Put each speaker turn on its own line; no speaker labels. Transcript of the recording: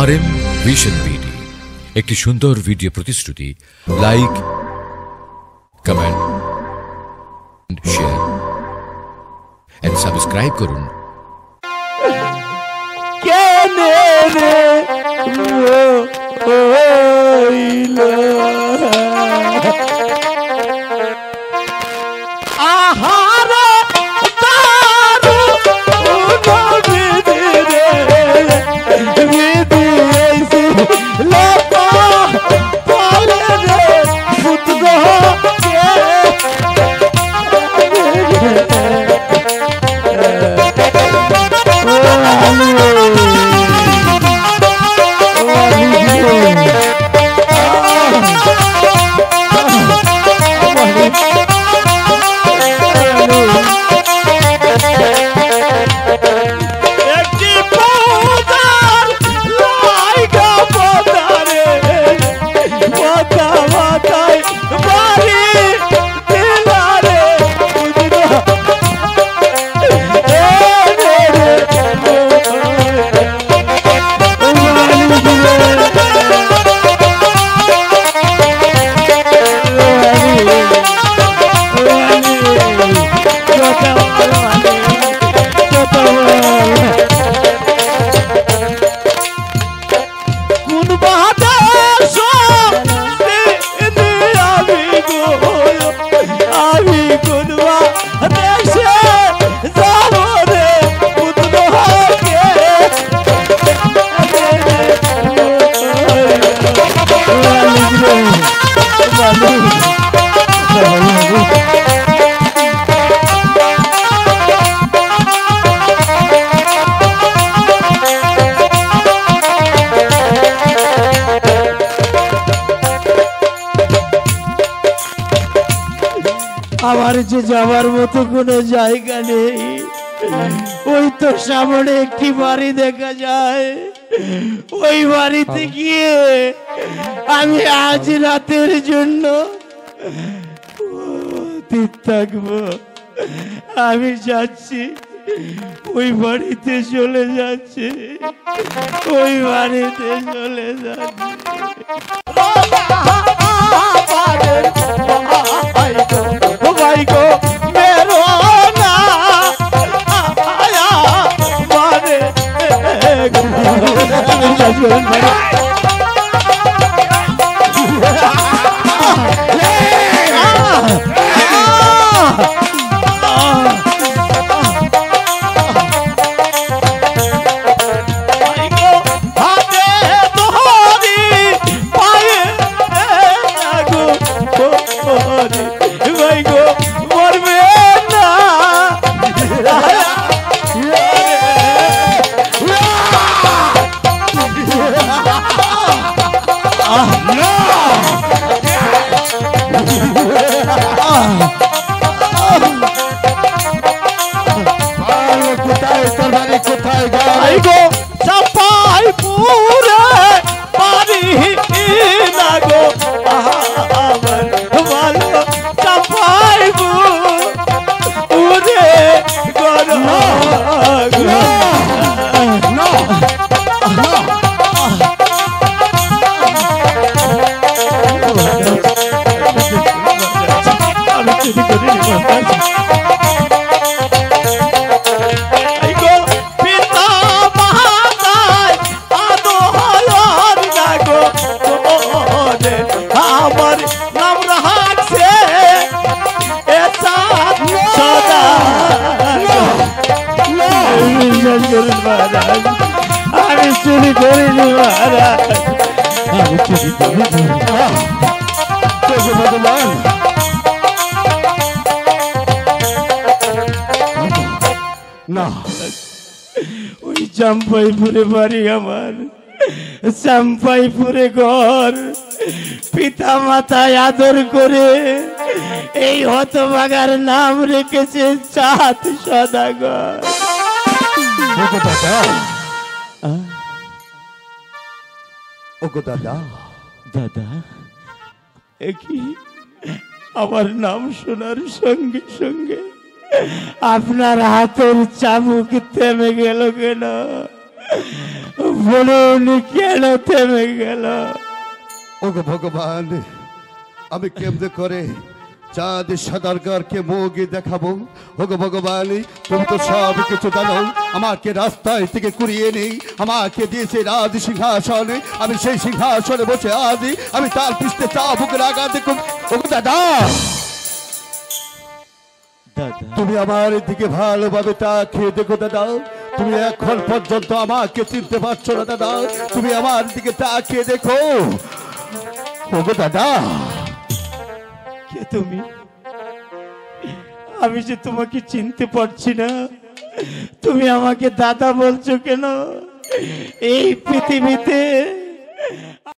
RM vision BD একটি সুন্দর video প্রতিশ্রুতি। Like, comment, share and subscribe করুন।
আমার যে যাবার মতো কোনো জায়গা নেই। ওই তো সামনে একটি বাড়ি দেখা যায়, ওই বাড়িতে গিয়ে আমি আজ রাতের জন্য থাকবো। আমি যাচ্ছি, ওই বাড়িতে চলে যাচ্ছি, ওই বাড়িতে চলে যাচ্ছি। भाई को मेरो ना आया मारे আমি চুরি করিনি মহারাজ, আমি চুরি করিনি। না, ওই চাম্পাইপুরে বাড়ি আমার, চাম্পাইপুরে ঘর। পিতা মাতায় আদর করে এই হতভাগার নাম রেখেছে চাঁদ সদাগর।
দাদা
দাদা, কি আমার নাম শোনার সঙ্গে সঙ্গে আপনার হাতের চাবুক থেমে গেল কেন? বলুন কেন থেমে গেল?
ওগো ভগবান, আমি কেমনে করে চাঁদ সদারগারকে মুখ দেখাবো? ওগো ভগবান, তুমি তো সব কিছু জানো। আমাকে রাস্তায় থেকে কুড়িয়ে নেই, আমাকে দিয়েছে রাজ সিংহাসন, আমি সেই সিংহাসনে বসে আছি, আমি তার পৃষ্ঠে চা বুকের আঘাত দেখুন। ওগো দাদা, তুমি আমার দিকে ভালোভাবে তা খেয়ে দেখো দাদা। তুমি এখন পর্যন্ত আমাকে চিনতে পারছো না দাদা, তুমি আমার দিকে তা খেয়ে দেখো। ওগো দাদা,
কে তুমি? আমি যে তোমাকে চিনতে পারছি না, তুমি আমাকে দাদা বলছো কেন? এই পৃথিবীতে